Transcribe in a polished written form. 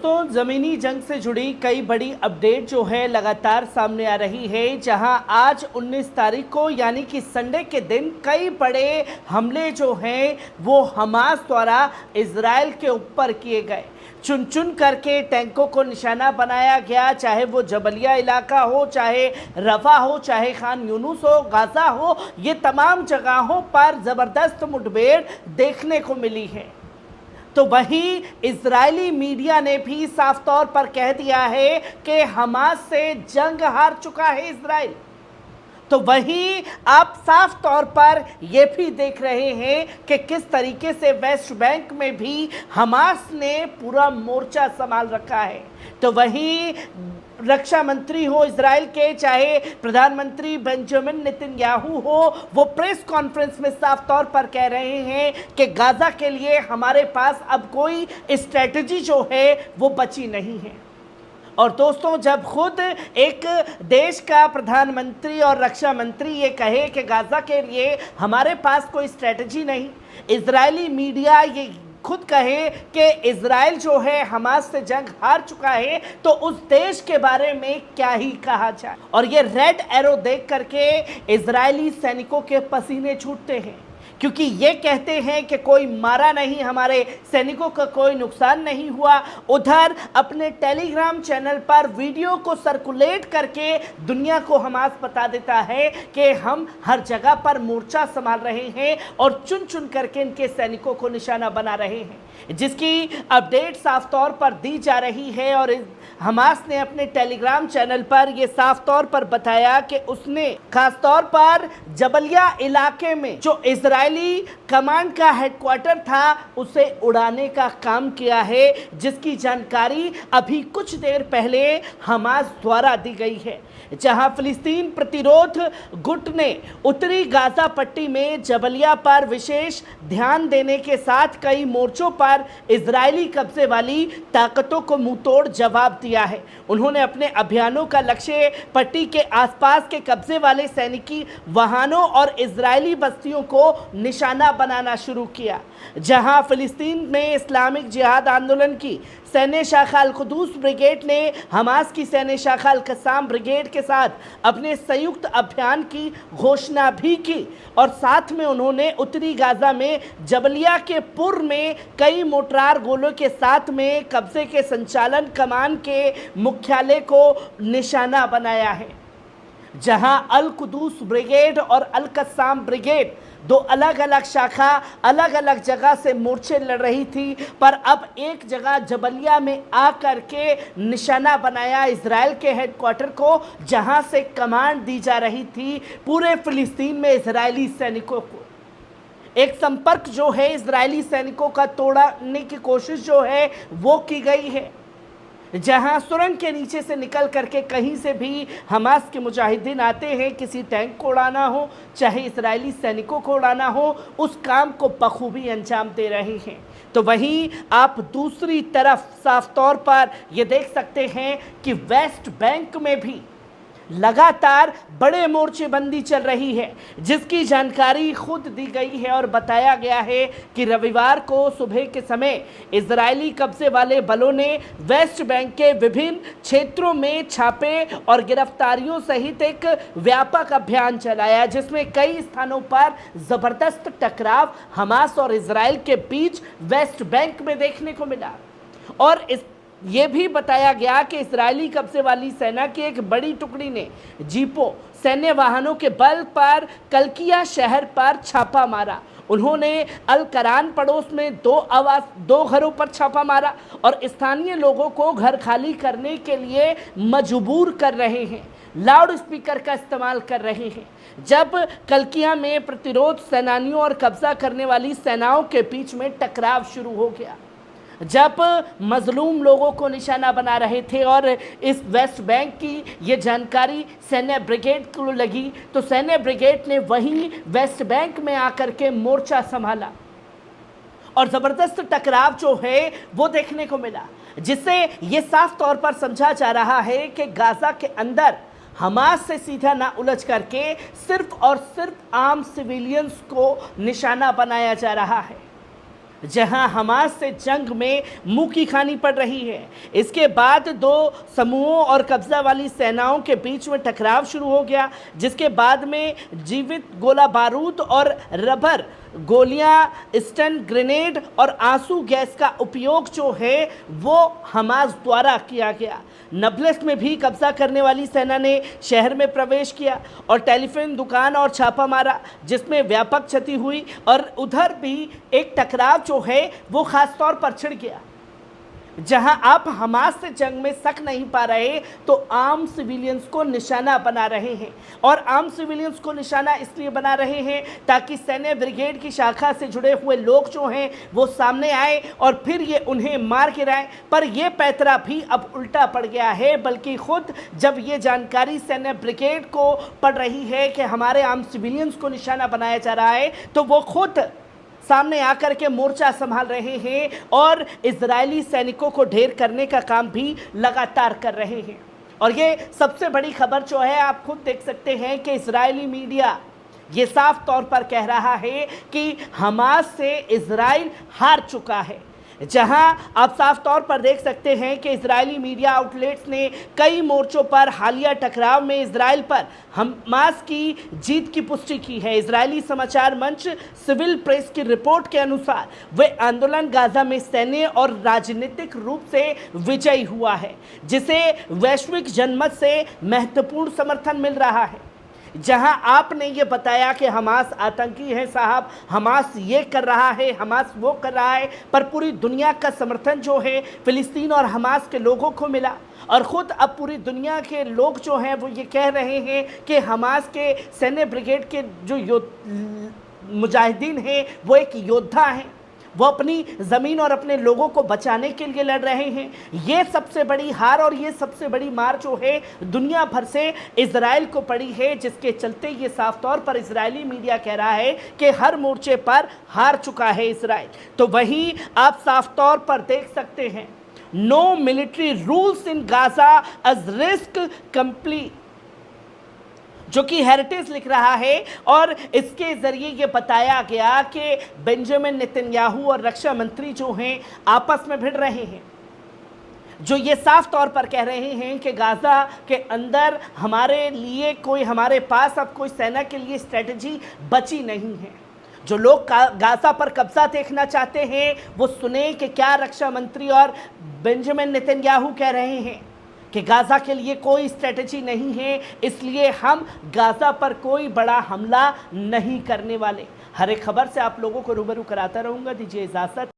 दोस्तों, ज़मीनी जंग से जुड़ी कई बड़ी अपडेट जो है लगातार सामने आ रही है। जहां आज 19 तारीख को यानी कि संडे के दिन कई बड़े हमले जो हैं वो हमास द्वारा इजराइल के ऊपर किए गए। चुन चुन करके टैंकों को निशाना बनाया गया, चाहे वो जबलिया इलाका हो, चाहे रफा हो, चाहे खान यूनुस हो, गाज़ा हो, ये तमाम जगहों पर ज़बरदस्त मुठभेड़ देखने को मिली है। तो वहीं इजरायली मीडिया ने भी साफ तौर पर कह दिया है कि हमास से जंग हार चुका है इजराइल। तो वहीं आप साफ तौर पर ये भी देख रहे हैं कि किस तरीके से वेस्ट बैंक में भी हमास ने पूरा मोर्चा संभाल रखा है। तो वहीं रक्षा मंत्री हो इजराइल के, चाहे प्रधानमंत्री बेंजामिन नेतन्याहू हो, वो प्रेस कॉन्फ्रेंस में साफ तौर पर कह रहे हैं कि गाजा के लिए हमारे पास अब कोई स्ट्रेटजी जो है वो बची नहीं है। और दोस्तों, जब खुद एक देश का प्रधानमंत्री और रक्षा मंत्री ये कहे कि गाजा के लिए हमारे पास कोई स्ट्रेटजी नहीं, इजरायली मीडिया ये खुद कहे कि इजराइल जो है हमास से जंग हार चुका है, तो उस देश के बारे में क्या ही कहा जाए। और ये रेड एरो देख करके इजरायली सैनिकों के पसीने छूटते हैं, क्योंकि ये कहते हैं कि कोई मारा नहीं, हमारे सैनिकों का कोई नुकसान नहीं हुआ। उधर अपने टेलीग्राम चैनल पर वीडियो को सर्कुलेट करके दुनिया को हमास बता देता है कि हम हर जगह पर मोर्चा संभाल रहे हैं और चुन चुन करके इनके सैनिकों को निशाना बना रहे हैं, जिसकी अपडेट साफ तौर पर दी जा रही है। और हमास ने अपने टेलीग्राम चैनल पर यह साफ तौर पर बताया कि उसने खास तौर पर जबलिया इलाके में जो इजरायली कमांड का हेडक्वार्टर था उसे उड़ाने का काम किया है, जिसकी जानकारी अभी कुछ देर पहले हमास द्वारा दी गई है। जहां फिलिस्तीन प्रतिरोध गुट ने उत्तरी गाजा पट्टी में जबलिया पर विशेष ध्यान देने के साथ कई मोर्चों पर इजरायली कब्जे वाली ताकतों को मुंहतोड़ जवाब दिया है। उन्होंने अपने अभियानों का लक्ष्य पट्टी के आसपास के कब्जे वाले सैनिकी वाहनों और इजरायली बस्तियों को निशाना बनाना शुरू किया। जहां फिलिस्तीन में इस्लामिक जिहाद आंदोलन की सैन्य शाखा अल कुदूस ब्रिगेड ने हमास की सैन्य शाखा अल कस्साम ब्रिगेड के साथ अपने संयुक्त अभियान की घोषणा भी की। और साथ में उन्होंने उत्तरी गाजा में जबलिया के पूर्व में कई मोर्टार गोलों के साथ में कब्जे के संचालन कमान के मुख्यालय को निशाना बनाया है। जहां अल कुदूस ब्रिगेड और अल कस्साम ब्रिगेड दो अलग अलग शाखा अलग अलग जगह से मोर्चे लड़ रही थी, पर अब एक जगह जबलिया में आकर के निशाना बनाया इजराइल के हेडक्वार्टर को, जहां से कमांड दी जा रही थी पूरे फिलिस्तीन में इजरायली सैनिकों को। एक संपर्क जो है इजरायली सैनिकों का तोड़ने की कोशिश जो है वो की गई है। जहां सुरंग के नीचे से निकल करके कहीं से भी हमास के मुजाहिदीन आते हैं, किसी टैंक को उड़ाना हो, चाहे इजरायली सैनिकों को उड़ाना हो, उस काम को बखूबी अंजाम दे रहे हैं। तो वहीं आप दूसरी तरफ साफ तौर पर ये देख सकते हैं कि वेस्ट बैंक में भी लगातार बड़े मोर्चेबंदी चल रही है, जिसकी जानकारी खुद दी गई है और बताया गया है कि रविवार को सुबह के समय इजरायली कब्जे वाले बलों ने वेस्ट बैंक के विभिन्न क्षेत्रों में छापे और गिरफ्तारियों सहित एक व्यापक अभियान चलाया, जिसमें कई स्थानों पर जबरदस्त टकराव हमास और इजराइल के बीच वेस्ट बैंक में देखने को मिला। और ये भी बताया गया कि इजरायली कब्जे वाली सेना की एक बड़ी टुकड़ी ने जीपों सैन्य वाहनों के बल पर कल्किया शहर पर छापा मारा। उन्होंने अल करान पड़ोस में दो घरों पर छापा मारा और स्थानीय लोगों को घर खाली करने के लिए मजबूर कर रहे हैं, लाउड स्पीकर का इस्तेमाल कर रहे हैं। जब कल्किया में प्रतिरोध सेनानियों और कब्जा करने वाली सेनाओं के बीच में टकराव शुरू हो गया, जब मजलूम लोगों को निशाना बना रहे थे और इस वेस्ट बैंक की ये जानकारी सैन्य ब्रिगेड को लगी, तो सैन्य ब्रिगेड ने वहीं वेस्ट बैंक में आकर के मोर्चा संभाला और ज़बरदस्त टकराव जो है वो देखने को मिला, जिससे ये साफ तौर पर समझा जा रहा है कि गाजा के अंदर हमास से सीधा ना उलझ करके सिर्फ और सिर्फ आम सिविलियंस को निशाना बनाया जा रहा है। जहां हमास से जंग में मुंह की खानी पड़ रही है। इसके बाद दो समूहों और कब्जा वाली सेनाओं के बीच में टकराव शुरू हो गया, जिसके बाद में जीवित गोला बारूद और रबर गोलियां, स्टन ग्रेनेड और आंसू गैस का उपयोग जो है वो हमास द्वारा किया गया। नबलस में भी कब्जा करने वाली सेना ने शहर में प्रवेश किया और टेलीफोन दुकान और छापा मारा, जिसमें व्यापक क्षति हुई और उधर भी एक टकराव जो है वो खास तौर पर छिड़ गया। जहां आप हमास से जंग में सक नहीं पा रहे तो आम सिविलियंस को निशाना बना रहे हैं, और आम सिविलियंस को निशाना इसलिए बना रहे हैं ताकि सैन्य ब्रिगेड की शाखा से जुड़े हुए लोग जो हैं वो सामने आए और फिर ये उन्हें मार गिराएं। पर यह पैतरा भी अब उल्टा पड़ गया है, बल्कि खुद जब ये जानकारी सैन्य ब्रिगेड को पड़ रही है कि हमारे आम सिविलियंस को निशाना बनाया जा रहा है, तो वो खुद सामने आकर के मोर्चा संभाल रहे हैं और इजरायली सैनिकों को ढेर करने का काम भी लगातार कर रहे हैं। और ये सबसे बड़ी खबर जो है, आप खुद देख सकते हैं कि इजरायली मीडिया ये साफ तौर पर कह रहा है कि हमास से इजराइल हार चुका है। जहां आप साफ तौर पर देख सकते हैं कि इजरायली मीडिया आउटलेट्स ने कई मोर्चों पर हालिया टकराव में इजराइल पर हमास की जीत की पुष्टि की है। इजरायली समाचार मंच सिविल प्रेस की रिपोर्ट के अनुसार वे आंदोलन गाजा में सैन्य और राजनीतिक रूप से विजयी हुआ है, जिसे वैश्विक जनमत से महत्वपूर्ण समर्थन मिल रहा है। जहां आपने ये बताया कि हमास आतंकी है साहब, हमास ये कर रहा है, हमास वो कर रहा है, पर पूरी दुनिया का समर्थन जो है फिलिस्तीन और हमास के लोगों को मिला। और ख़ुद अब पूरी दुनिया के लोग जो हैं वो ये कह रहे हैं कि हमास के सैन्य ब्रिगेड के जो मुजाहिदीन हैं वो एक योद्धा हैं, वो अपनी ज़मीन और अपने लोगों को बचाने के लिए लड़ रहे हैं। ये सबसे बड़ी हार और ये सबसे बड़ी मार जो है दुनिया भर से इजराइल को पड़ी है, जिसके चलते ये साफ तौर पर इजरायली मीडिया कह रहा है कि हर मोर्चे पर हार चुका है इजराइल। तो वहीं आप साफ तौर पर देख सकते हैं, no military rules in Gaza as risk complete, जो कि हेरिटेज लिख रहा है, और इसके ज़रिए ये बताया गया कि बेंजामिन नेतन्याहू और रक्षा मंत्री जो हैं आपस में भिड़ रहे हैं, जो ये साफ तौर पर कह रहे हैं कि गाज़ा के अंदर हमारे लिए हमारे पास अब कोई सेना के लिए स्ट्रेटजी बची नहीं है। जो लोग गाज़ा पर कब्जा देखना चाहते हैं वो सुने कि क्या रक्षा मंत्री और बेंजामिन नेतन्याहू कह रहे हैं कि गाज़ा के लिए कोई स्ट्रेटजी नहीं है, इसलिए हम गाज़ा पर कोई बड़ा हमला नहीं करने वाले। हर एक खबर से आप लोगों को रूबरू कराता रहूँगा। दीजिए इजाज़त।